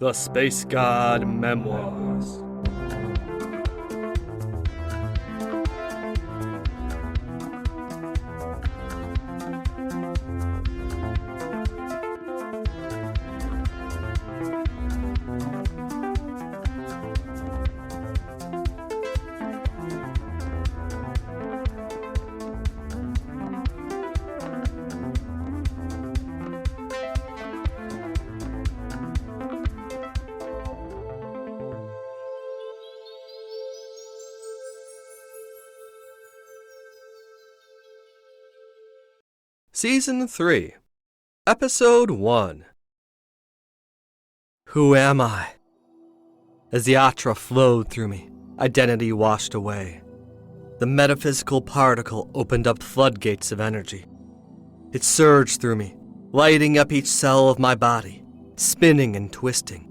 The Space God Memoirs. Season 3, Episode 1. Who am I? As the atra flowed through me, identity washed away. The metaphysical particle opened up floodgates of energy. It surged through me, lighting up each cell of my body, spinning and twisting.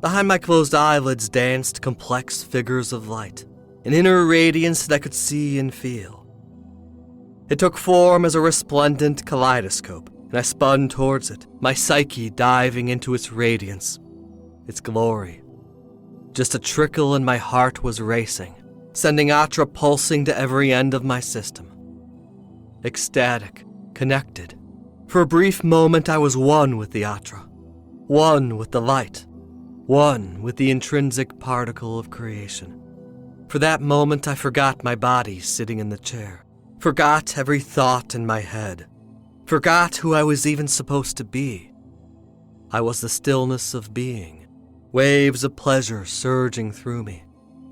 Behind my closed eyelids danced complex figures of light, an inner radiance that I could see and feel. It took form as a resplendent kaleidoscope, and I spun towards it, my psyche diving into its radiance, its glory. Just a trickle and my heart was racing, sending atra pulsing to every end of my system. Ecstatic, connected. For a brief moment I was one with the atra, one with the light, one with the intrinsic particle of creation. For that moment I forgot my body sitting in the chair. Forgot every thought in my head. Forgot who I was even supposed to be. I was the stillness of being, waves of pleasure surging through me.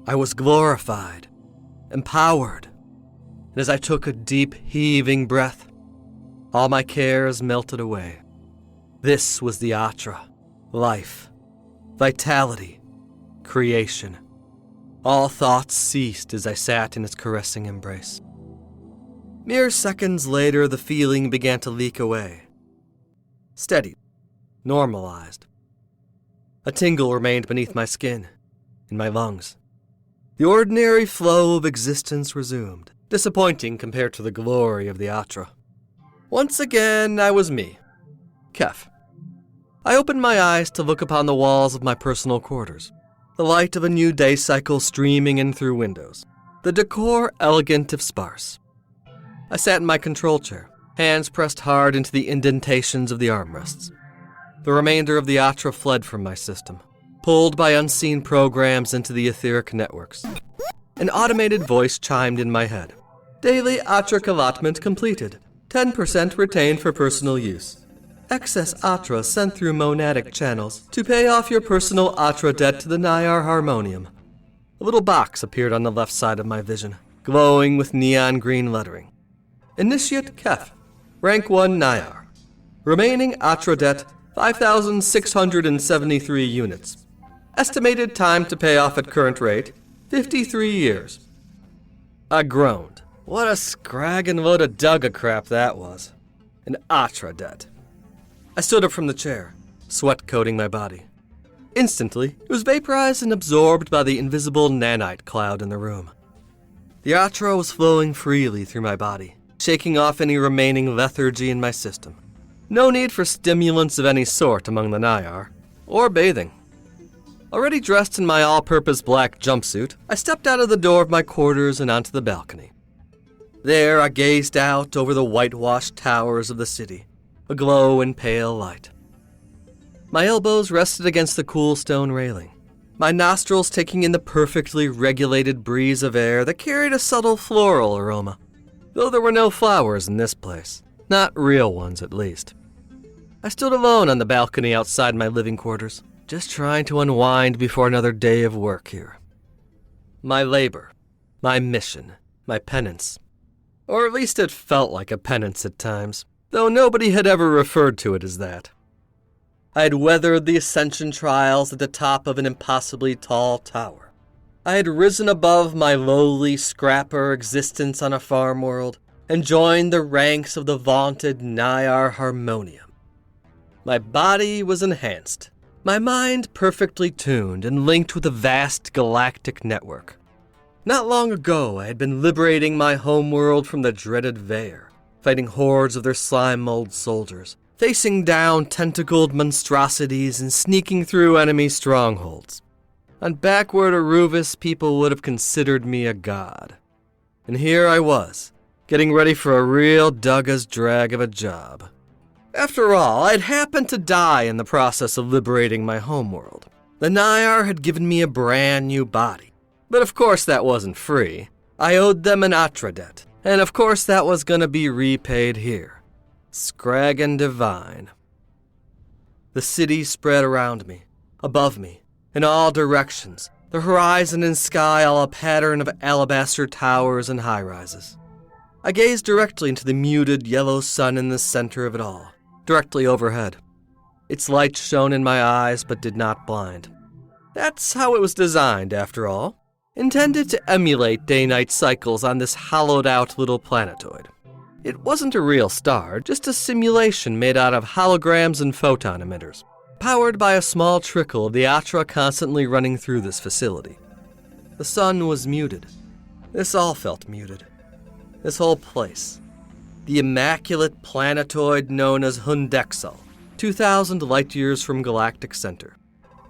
I was glorified, empowered, and as I took a deep, heaving breath, all my cares melted away. This was the atra, life, vitality, creation. All thoughts ceased as I sat in its caressing embrace. Mere seconds later, the feeling began to leak away. Steadied, normalized. A tingle remained beneath my skin, in my lungs. The ordinary flow of existence resumed, disappointing compared to the glory of the atra. Once again, I was me, Keph. I opened my eyes to look upon the walls of my personal quarters, the light of a new day cycle streaming in through windows, the decor elegant if sparse. I sat in my control chair, hands pressed hard into the indentations of the armrests. The remainder of the atra fled from my system, pulled by unseen programs into the etheric networks. An automated voice chimed in my head. Daily atra allotment completed. 10% retained for personal use. Excess atra sent through monadic channels to pay off your personal atra-debt to the Naiar harmonium. A little box appeared on the left side of my vision, glowing with neon green lettering. Initiate Keph, Rank 1 Naiar. Remaining atra-debt, 5,673 units. Estimated time to pay off at current rate, 53 years. I groaned. What a scraggin' load of dugga crap that was. An atra-debt. I stood up from the chair, sweat coating my body. Instantly, it was vaporized and absorbed by the invisible nanite cloud in the room. The atra was flowing freely through my body, shaking off any remaining lethargy in my system. No need for stimulants of any sort among the Naiar, or bathing. Already dressed in my all-purpose black jumpsuit, I stepped out of the door of my quarters and onto the balcony. There I gazed out over the whitewashed towers of the city, aglow in pale light. My elbows rested against the cool stone railing, my nostrils taking in the perfectly regulated breeze of air that carried a subtle floral aroma. Though there were no flowers in this place, not real ones at least. I stood alone on the balcony outside my living quarters, just trying to unwind before another day of work here. My labor, my mission, my penance. Or at least it felt like a penance at times, though nobody had ever referred to it as that. I had weathered the ascension trials at the top of an impossibly tall tower. I had risen above my lowly scrapper existence on a farm world and joined the ranks of the vaunted Naiar harmonium. My body was enhanced, my mind perfectly tuned and linked with a vast galactic network. Not long ago, I had been liberating my homeworld from the dreaded Vair, fighting hordes of their slime-mold soldiers, facing down tentacled monstrosities and sneaking through enemy strongholds. On backward Aruvis, people would have considered me a god. And here I was, getting ready for a real Douglas drag of a job. After all, I'd happened to die in the process of liberating my homeworld. The Naiar had given me a brand new body. But of course that wasn't free. I owed them an atra-debt, and of course that was going to be repaid here. Scraggin' divine. The city spread around me, above me, in all directions, the horizon and sky all a pattern of alabaster towers and high-rises. I gazed directly into the muted yellow sun in the center of it all, directly overhead. Its light shone in my eyes but did not blind. That's how it was designed, after all. Intended to emulate day-night cycles on this hollowed-out little planetoid. It wasn't a real star, just a simulation made out of holograms and photon emitters, powered by a small trickle of the atra constantly running through this facility. The sun was muted. This all felt muted. This whole place. The immaculate planetoid known as Hun'dexal, 2,000 light-years from galactic center.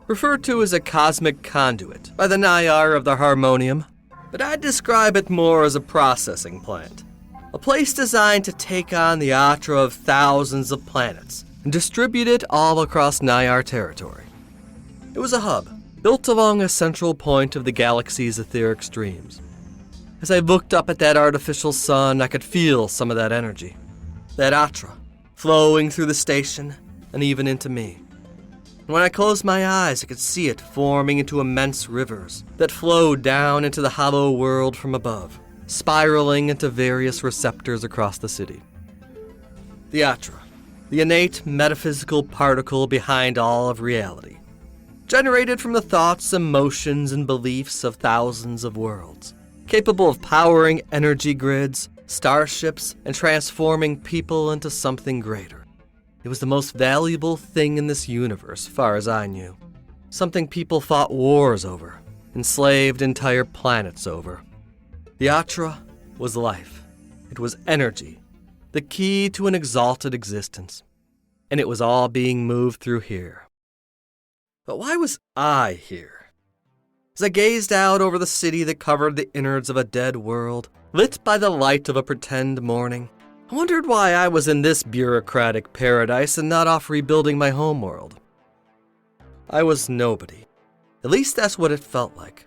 Referred to as a cosmic conduit by the Naiar of the Harmonium, but I'd describe it more as a processing plant. A place designed to take on the atra of thousands of planets and distribute it all across Naiar territory. It was a hub, built along a central point of the galaxy's etheric streams. As I looked up at that artificial sun, I could feel some of that energy, that atra, flowing through the station and even into me. And when I closed my eyes, I could see it forming into immense rivers that flowed down into the hollow world from above, spiraling into various receptors across the city. The atra, the innate metaphysical particle behind all of reality, generated from the thoughts, emotions, and beliefs of thousands of worlds, capable of powering energy grids, starships, and transforming people into something greater. It was the most valuable thing in this universe, far as I knew. Something people fought wars over, enslaved entire planets over. The atra was life. It was energy, the key to an exalted existence. And it was all being moved through here. But why was I here? As I gazed out over the city that covered the innards of a dead world, lit by the light of a pretend morning, I wondered why I was in this bureaucratic paradise and not off rebuilding my homeworld. I was nobody. At least that's what it felt like.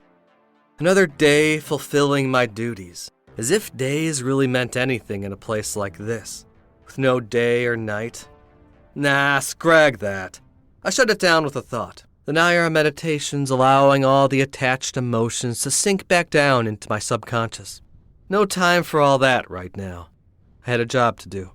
Another day fulfilling my duties, as if days really meant anything in a place like this, with no day or night. Nah, scrag that. I shut it down with a thought. The Naiar meditations allowing all the attached emotions to sink back down into my subconscious. No time for all that right now. I had a job to do.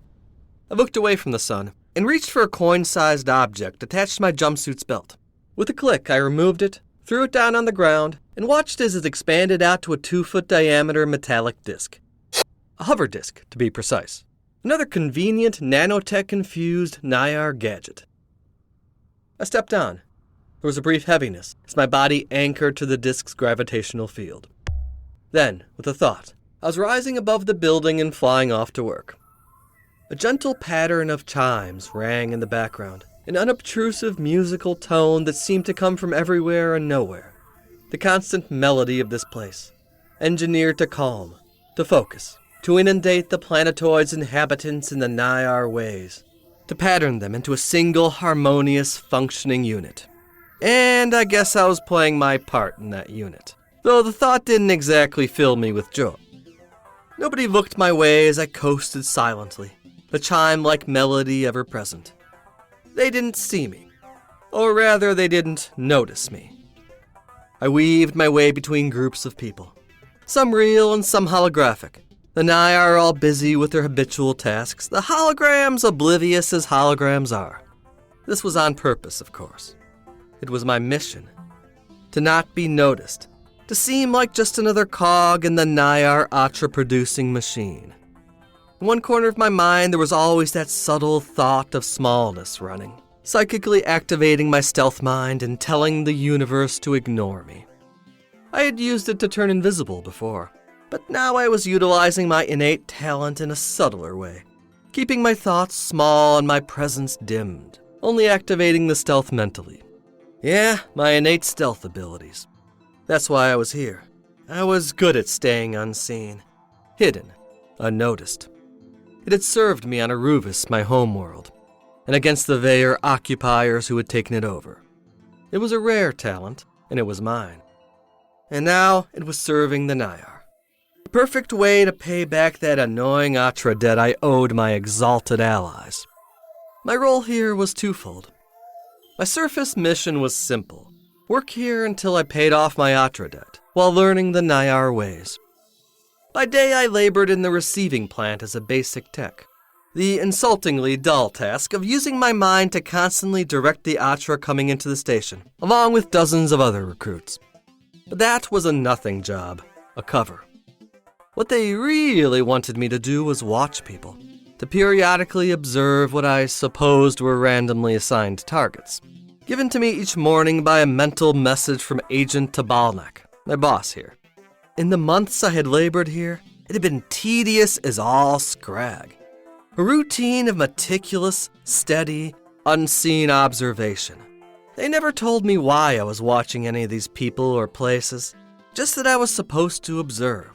I looked away from the sun and reached for a coin-sized object attached to my jumpsuit's belt. With a click, I removed it, threw it down on the ground, and watched as it expanded out to a 2-foot diameter metallic disc. A hover disc, to be precise. Another convenient nanotech-infused Naiar gadget. I stepped on. There was a brief heaviness as my body anchored to the disc's gravitational field. Then, with a thought, I was rising above the building and flying off to work. A gentle pattern of chimes rang in the background, an unobtrusive musical tone that seemed to come from everywhere and nowhere. The constant melody of this place, engineered to calm, to focus, to inundate the planetoid's inhabitants in the Naiar ways, to pattern them into a single harmonious functioning unit. And I guess I was playing my part in that unit, though the thought didn't exactly fill me with joy. Nobody looked my way as I coasted silently, the chime-like melody ever present. They didn't see me, or rather they didn't notice me. I weaved my way between groups of people, some real and some holographic. The Naiar all busy with their habitual tasks, the holograms oblivious as holograms are. This was on purpose, of course. It was my mission, to not be noticed, to seem like just another cog in the Naiar atra-producing machine. In one corner of my mind, there was always that subtle thought of smallness running, psychically activating my stealth mind and telling the universe to ignore me. I had used it to turn invisible before, but now I was utilizing my innate talent in a subtler way, keeping my thoughts small and my presence dimmed, only activating the stealth mentally. Yeah, my innate stealth abilities. That's why I was here. I was good at staying unseen, hidden, unnoticed. It had served me on Aruvis, my homeworld, and against the Vayer occupiers who had taken it over. It was a rare talent, and it was mine. And now it was serving the Naiar. The perfect way to pay back that annoying atra-debt I owed my exalted allies. My role here was twofold. My surface mission was simple. Work here until I paid off my atra-debt, while learning the Naiar ways. By day I labored in the receiving plant as a basic tech. The insultingly dull task of using my mind to constantly direct the atra coming into the station, along with dozens of other recruits. But that was a nothing job, a cover. What they really wanted me to do was watch people, to periodically observe what I supposed were randomly assigned targets, given to me each morning by a mental message from Agent Tabalnak, my boss here. In the months I had labored here, it had been tedious as all scrag. A routine of meticulous, steady, unseen observation. They never told me why I was watching any of these people or places, just that I was supposed to observe,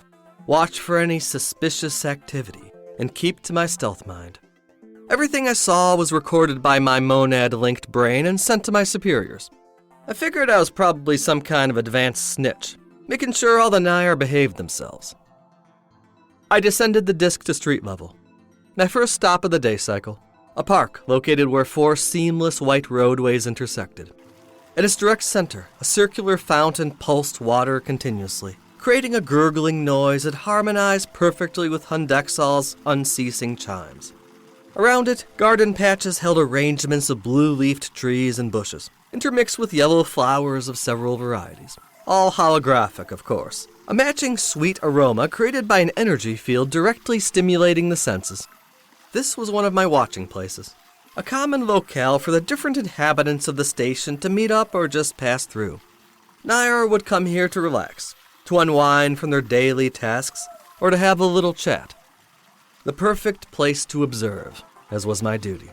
watch for any suspicious activity, and keep to my stealth mind. Everything I saw was recorded by my monad-linked brain and sent to my superiors. I figured I was probably some kind of advanced snitch, making sure all the Naiar behaved themselves. I descended the disk to street level. My first stop of the day cycle, a park located where 4 seamless white roadways intersected. At its direct center, a circular fountain pulsed water continuously, creating a gurgling noise that harmonized perfectly with Hun'dexal's unceasing chimes. Around it, garden patches held arrangements of blue-leafed trees and bushes, intermixed with yellow flowers of several varieties. All holographic, of course. A matching sweet aroma created by an energy field directly stimulating the senses. This was one of my watching places, a common locale for the different inhabitants of the station to meet up or just pass through. Naiar would come here to relax, to unwind from their daily tasks, or to have a little chat. The perfect place to observe, as was my duty.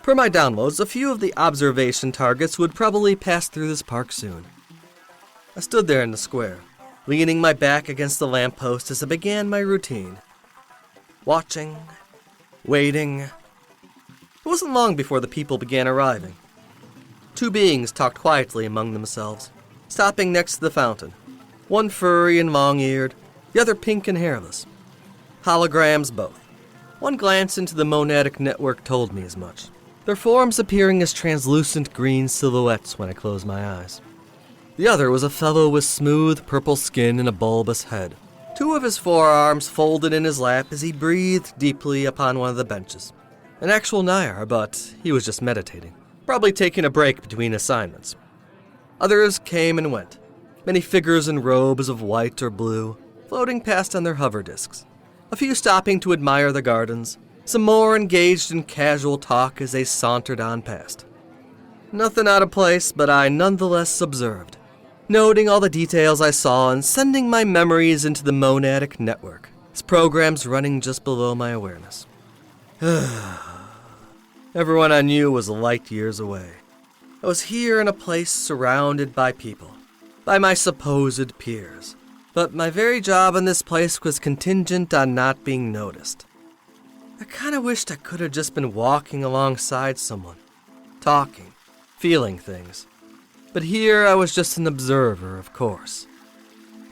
Per my downloads, a few of the observation targets would probably pass through this park soon. I stood there in the square, leaning my back against the lamppost as I began my routine. Watching, waiting. It wasn't long before the people began arriving. 2 beings talked quietly among themselves, stopping next to the fountain. One furry and long-eared, the other pink and hairless. Holograms both. One glance into the monadic network told me as much, their forms appearing as translucent green silhouettes when I closed my eyes. The other was a fellow with smooth purple skin and a bulbous head. 2 of his forearms folded in his lap as he breathed deeply upon one of the benches. An actual Naiar, but he was just meditating, probably taking a break between assignments. Others came and went, many figures in robes of white or blue, floating past on their hover discs. A few stopping to admire the gardens, some more engaged in casual talk as they sauntered on past. Nothing out of place, but I nonetheless observed, noting all the details I saw and sending my memories into the monadic network, its programs running just below my awareness. Everyone I knew was light years away. I was here in a place surrounded by people, by my supposed peers, but my very job in this place was contingent on not being noticed. I kinda wished I could have just been walking alongside someone, talking, feeling things. But here I was just an observer, of course.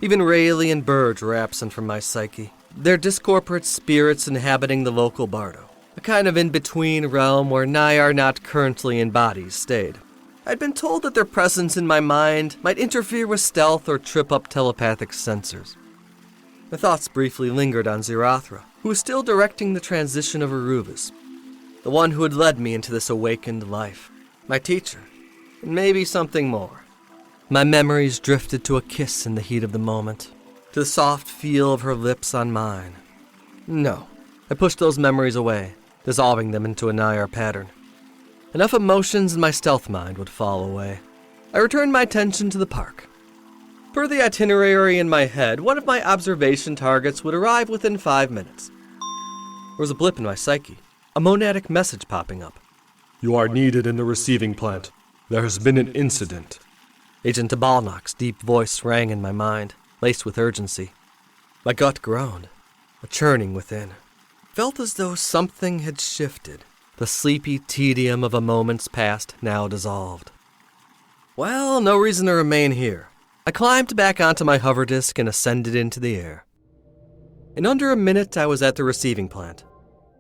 Even Rayleigh and Burge were absent from my psyche, their discorporate spirits inhabiting the local bardo, a kind of in-between realm where Naiar not currently in bodies stayed. I'd been told that their presence in my mind might interfere with stealth or trip up telepathic sensors. My thoughts briefly lingered on Zirathra, who was still directing the transition of Aruvis, the one who had led me into this awakened life, my teacher. And maybe something more. My memories drifted to a kiss in the heat of the moment, to the soft feel of her lips on mine. No, I pushed those memories away, dissolving them into a Naiar pattern. Enough emotions in my stealth mind would fall away. I returned my attention to the park. Per the itinerary in my head, one of my observation targets would arrive within 5 minutes. There was a blip in my psyche. a monadic message popping up. You are needed in the receiving plant. There has been an incident. Agent Tabalnok's deep voice rang in my mind, laced with urgency. My gut groaned, a churning within. Felt as though something had shifted. The sleepy tedium of a moment's past now dissolved. Well, no reason to remain here. I climbed back onto my hover disk and ascended into the air. In under a minute, I was at the receiving plant.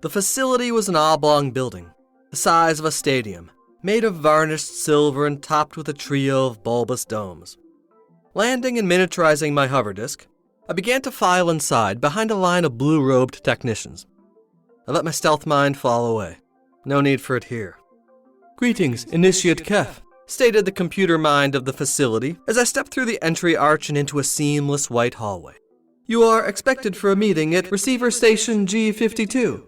The facility was an oblong building, the size of a stadium, made of varnished silver and topped with a trio of bulbous domes. Landing and miniaturizing my hover disk, I began to file inside behind a line of blue-robed technicians. I let my stealth mind fall away. No need for it here. "Greetings, Initiate Keph," stated the computer mind of the facility as I stepped through the entry arch and into a seamless white hallway. "You are expected for a meeting at Receiver Station G52.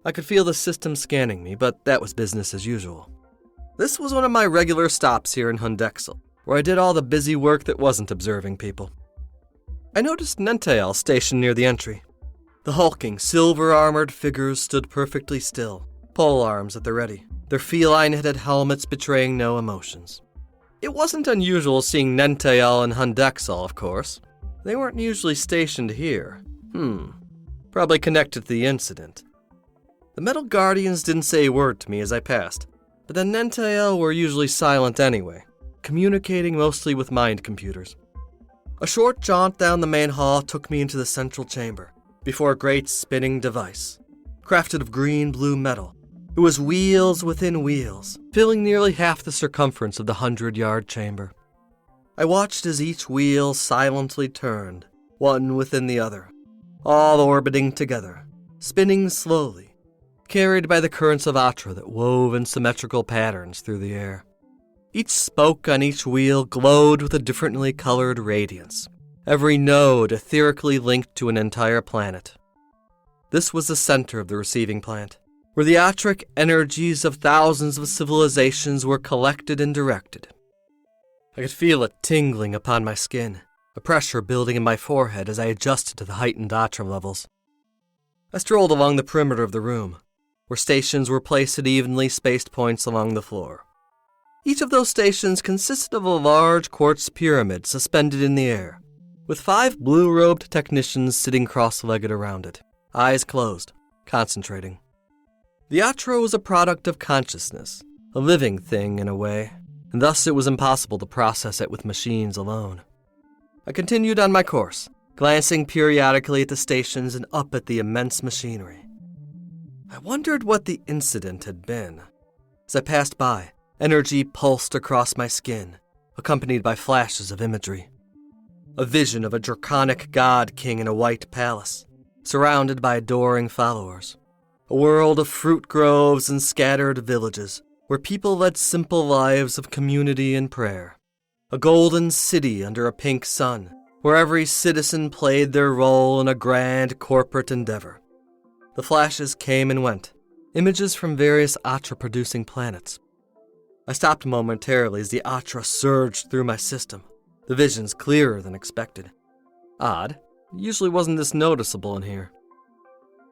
I could feel the system scanning me, but that was business as usual. This was one of my regular stops here in Hun'dexal, where I did all the busy work that wasn't observing people. I noticed Naiar stationed near the entry. The hulking, silver-armored figures stood perfectly still, pole arms at the ready, their feline-headed helmets betraying no emotions. It wasn't unusual seeing Naiar and Hun'dexal, of course. They weren't usually stationed here. Probably connected to the incident. The Metal Guardians didn't say a word to me as I passed, but the Naiar were usually silent anyway, communicating mostly with mind computers. A short jaunt down the main hall took me into the central chamber, before a great spinning device, crafted of green-blue metal. It was wheels within wheels, filling nearly half the circumference of the 100-yard chamber. I watched as each wheel silently turned, one within the other, all orbiting together, spinning slowly, carried by the currents of atra that wove in symmetrical patterns through the air. Each spoke on each wheel glowed with a differently colored radiance, every node etherically linked to an entire planet. This was the center of the receiving plant, where the atric energies of thousands of civilizations were collected and directed. I could feel it tingling upon my skin, a pressure building in my forehead as I adjusted to the heightened atra levels. I strolled along the perimeter of the room, where stations were placed at evenly spaced points along the floor. Each of those stations consisted of a large quartz pyramid suspended in the air, with 5 blue-robed technicians sitting cross-legged around it, eyes closed, concentrating. The atra was a product of consciousness, a living thing in a way, and thus it was impossible to process it with machines alone. I continued on my course, glancing periodically at the stations and up at the immense machinery. I wondered what the incident had been. As I passed by, energy pulsed across my skin, accompanied by flashes of imagery. A vision of a draconic god king in a white palace, surrounded by adoring followers. A world of fruit groves and scattered villages, where people led simple lives of community and prayer. A golden city under a pink sun, where every citizen played their role in a grand corporate endeavor. The flashes came and went, images from various atra-producing planets. I stopped momentarily as the atra surged through my system, the visions clearer than expected. Odd, it usually wasn't this noticeable in here.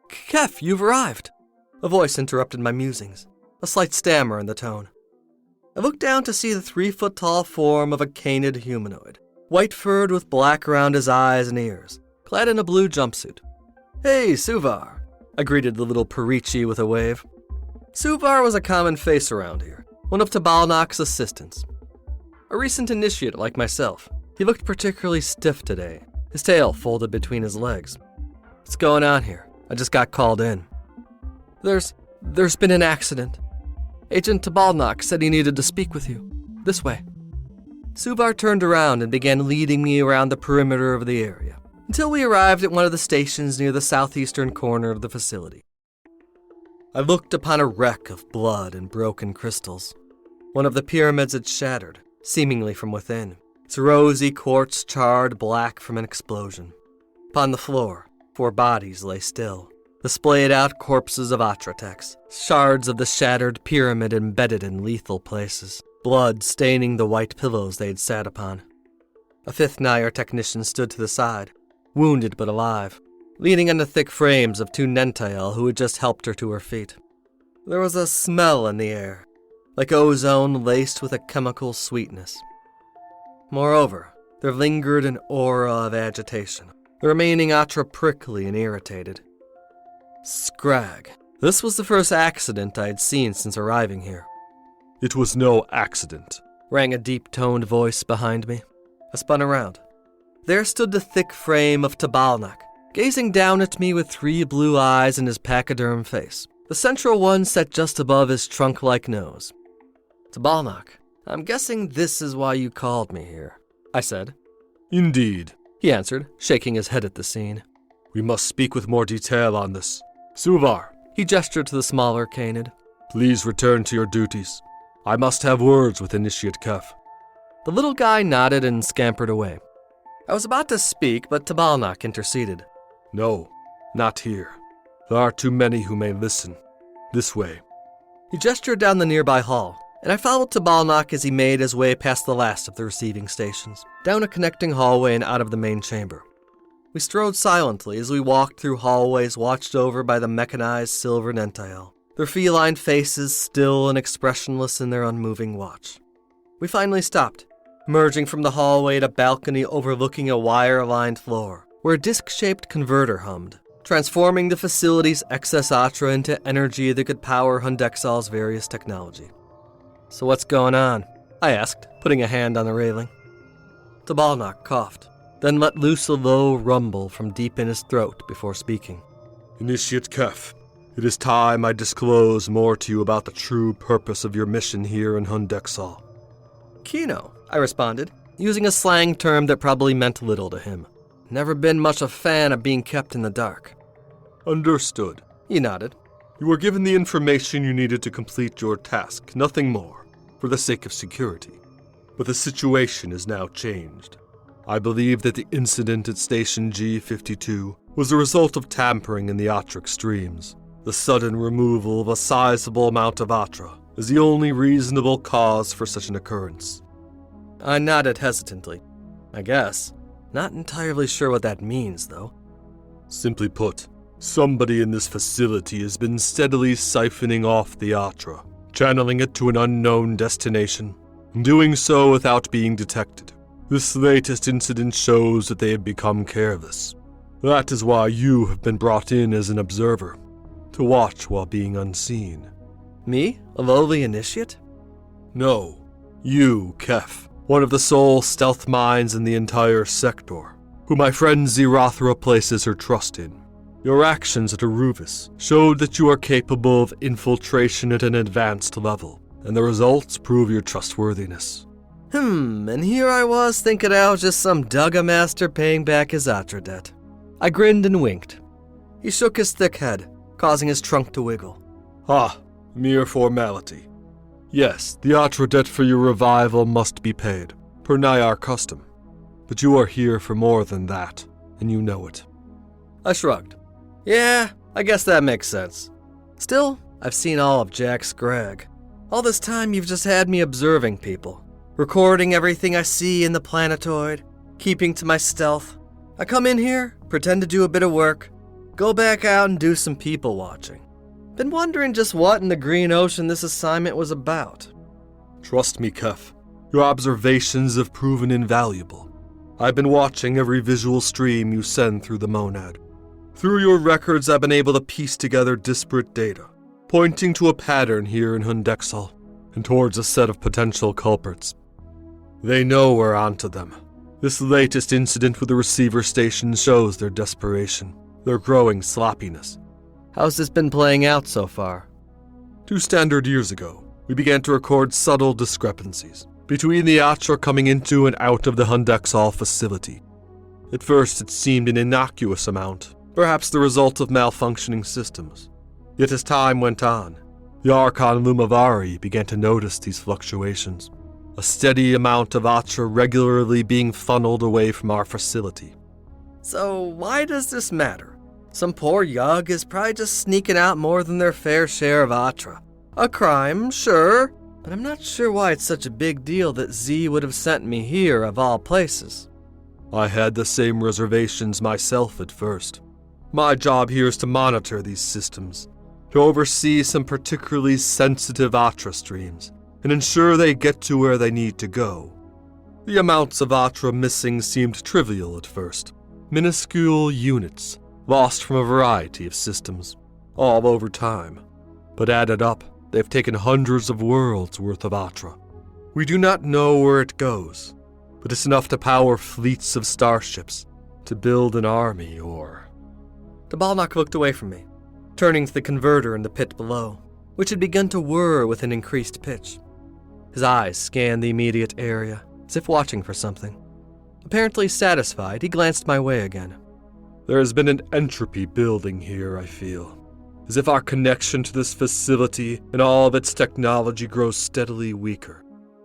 "Keph, you've arrived!" A voice interrupted my musings, a slight stammer in the tone. I looked down to see the 3-foot-tall form of a canid humanoid, white-furred with black around his eyes and ears, clad in a blue jumpsuit. "Hey, Suvar," I greeted the little Perichi with a wave. Suvar was a common face around here, one of Tabalnok's assistants. A recent initiate like myself, he looked particularly stiff today, his tail folded between his legs. "What's going on here? I just got called in." There's been an accident. Agent Tabalnok said he needed to speak with you. This way." Suvar turned around and began leading me around the perimeter of the area, until we arrived at one of the stations near the southeastern corner of the facility. I looked upon a wreck of blood and broken crystals. One of the pyramids had shattered, seemingly from within, its rosy quartz charred black from an explosion. Upon the floor, 4 bodies lay still, the splayed-out corpses of atra-techs, shards of the shattered pyramid embedded in lethal places, blood staining the white pillows they had sat upon. A 5th Naiar technician stood to the side, wounded but alive, leaning on the thick frames of 2 Naiar who had just helped her to her feet. There was a smell in the air, like ozone laced with a chemical sweetness. Moreover, there lingered an aura of agitation, the remaining atra prickly and irritated. Scrag. This was the first accident I had seen since arriving here. It was no accident, Rang a deep-toned voice behind me. I spun around. There stood the thick frame of Tabalnak, gazing down at me with 3 blue eyes in his pachyderm face, the central one set just above his trunk-like nose. Tabalnak, I'm guessing this is why you called me here, I said. Indeed, He answered, shaking his head at the scene. We must speak with more detail on this. Suvar, He gestured to the smaller Canid. please return to your duties. I must have words with Initiate Keph. The little guy nodded and scampered away. I was about to speak, but Tabalnak interceded. No, not here. There are too many who may listen. This way. He gestured down the nearby hall, and I followed Tabalnak as he made his way past the last of the receiving stations, down a connecting hallway and out of the main chamber. We strode silently as we walked through hallways watched over by the mechanized silver Nentael, their feline faces still and expressionless in their unmoving watch. We finally stopped, emerging from the hallway at a balcony overlooking a wire-lined floor, where a disc-shaped converter hummed, transforming the facility's excess atra into energy that could power Hun'dexal's various technology. So what's going on? I asked, putting a hand on the railing. Tabalnak coughed, then let loose a low rumble from deep in his throat before speaking. Initiate Keph, it is time I disclose more to you about the true purpose of your mission here in Hun'dexal. Kino, I responded, using a slang term that probably meant little to him. Never been much a fan of being kept in the dark. Understood. He nodded. You were given the information you needed to complete your task, nothing more, for the sake of security. But the situation is now changed. I believe that the incident at Station G52 was the result of tampering in the Atric streams. The sudden removal of a sizable amount of Atra is the only reasonable cause for such an occurrence. I nodded hesitantly. I guess. Not entirely sure what that means, though. Simply put, somebody in this facility has been steadily siphoning off the Atra, channeling it to an unknown destination, and doing so without being detected. This latest incident shows that they have become careless. That is why you have been brought in as an observer, to watch while being unseen. Me? A lowly initiate? No, you, Keph, one of the sole stealth minds in the entire sector, who my friend Zirathra places her trust in. Your actions at Aruvis showed that you are capable of infiltration at an advanced level, and the results prove your trustworthiness. And here I was thinking I was just some Dugga master paying back his atra-debt. I grinned and winked. He shook his thick head, causing his trunk to wiggle. Mere formality. Yes, the atra-debt for your revival must be paid, per Naiar custom. But you are here for more than that, and you know it. I shrugged. Yeah, I guess that makes sense. Still, I've seen all of Jack Scrag. All this time you've just had me observing people, recording everything I see in the planetoid, keeping to my stealth. I come in here, pretend to do a bit of work, go back out and do some people watching. Been wondering just what in the green ocean this assignment was about. Trust me, Keph. Your observations have proven invaluable. I've been watching every visual stream you send through the monad. Through your records, I've been able to piece together disparate data, pointing to a pattern here in Hun'dexal, and towards a set of potential culprits. They know we're onto them. This latest incident with the receiver station shows their desperation, their growing sloppiness. How's this been playing out so far? 2 standard years ago, we began to record subtle discrepancies between the Atra coming into and out of the Hun'dexal facility. At first, it seemed an innocuous amount, perhaps the result of malfunctioning systems. Yet as time went on, the Archon Lumavari began to notice these fluctuations, a steady amount of Atra regularly being funneled away from our facility. So why does this matter? Some poor Yug is probably just sneaking out more than their fair share of Atra. A crime, sure, but I'm not sure why it's such a big deal that Z would have sent me here of all places. I had the same reservations myself at first. My job here is to monitor these systems, to oversee some particularly sensitive atra streams and ensure they get to where they need to go. The amounts of atra missing seemed trivial at first, minuscule units lost from a variety of systems, all over time. But added up, they've taken hundreds of worlds worth of atra. We do not know where it goes, but it's enough to power fleets of starships, to build an army, or... Tabalnak looked away from me, turning to the converter in the pit below, which had begun to whir with an increased pitch. His eyes scanned the immediate area, as if watching for something. Apparently satisfied, he glanced my way again. There has been an entropy building here, I feel, as if our connection to this facility and all of its technology grows steadily weaker.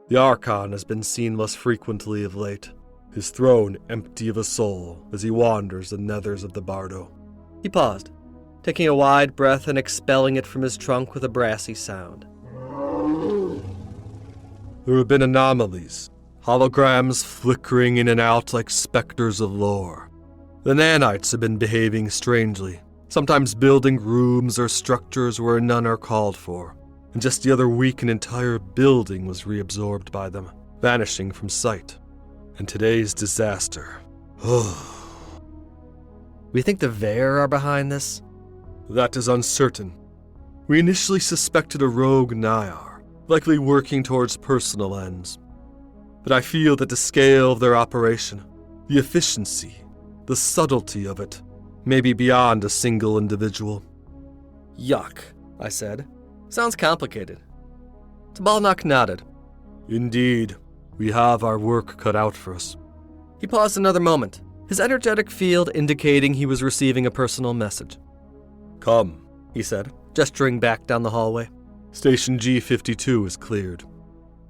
The Archon has been seen less frequently of late, his throne empty of a soul as he wanders the nethers of the Bardo. He paused, taking a wide breath and expelling it from his trunk with a brassy sound. There have been anomalies, holograms flickering in and out like specters of lore. The nanites have been behaving strangely, sometimes building rooms or structures where none are called for. And just the other week an entire building was reabsorbed by them, vanishing from sight. And today's disaster. We think the Vair are behind this? That is uncertain. We initially suspected a rogue Naiar, likely working towards personal ends. But I feel that the scale of their operation, the efficiency, the subtlety of it, may be beyond a single individual. Yuck, I said. Sounds complicated. Tabalnak nodded. Indeed, we have our work cut out for us. He paused another moment, his energetic field indicating he was receiving a personal message. Come, he said, gesturing back down the hallway. Station G52 is cleared.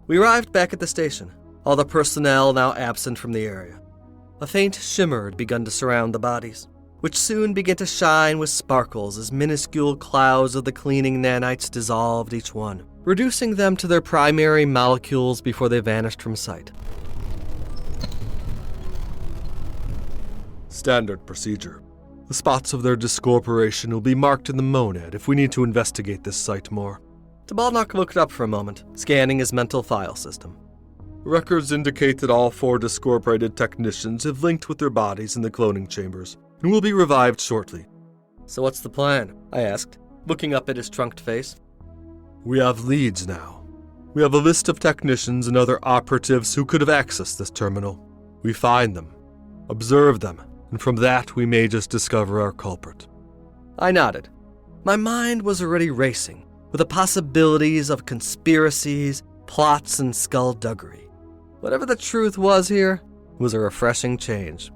We arrived back at the station, all the personnel now absent from the area. A faint shimmer had begun to surround the bodies, which soon began to shine with sparkles as minuscule clouds of the cleaning nanites dissolved each one, reducing them to their primary molecules before they vanished from sight. Standard procedure. The spots of their discorporation will be marked in the monad if we need to investigate this site more. Tabalnak looked up for a moment, scanning his mental file system. Records indicate that all 4 discorporated technicians have linked with their bodies in the cloning chambers, and will be revived shortly. So what's the plan? I asked, looking up at his trunked face. We have leads now. We have a list of technicians and other operatives who could have accessed this terminal. We find them, observe them, and from that we may just discover our culprit. I nodded. My mind was already racing with the possibilities of conspiracies, plots, and skullduggery. Whatever the truth was here was a refreshing change.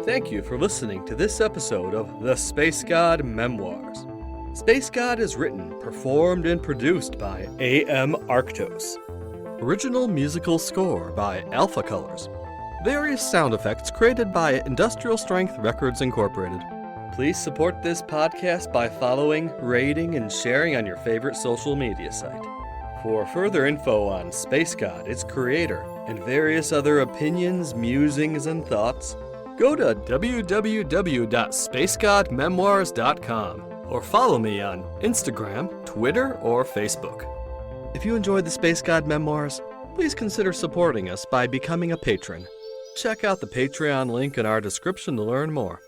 Thank you for listening to this episode of The Space God Memoirs. Space God is written, performed, and produced by A.M. Arctos. Original musical score by Alpha Colors. Various sound effects created by Industrial Strength Records Incorporated. Please support this podcast by following, rating, and sharing on your favorite social media site. For further info on Space God, its creator, and various other opinions, musings, and thoughts, go to www.spacegodmemoirs.com or follow me on Instagram, Twitter, or Facebook. If you enjoyed the Space God Memoirs, please consider supporting us by becoming a patron. Check out the Patreon link in our description to learn more.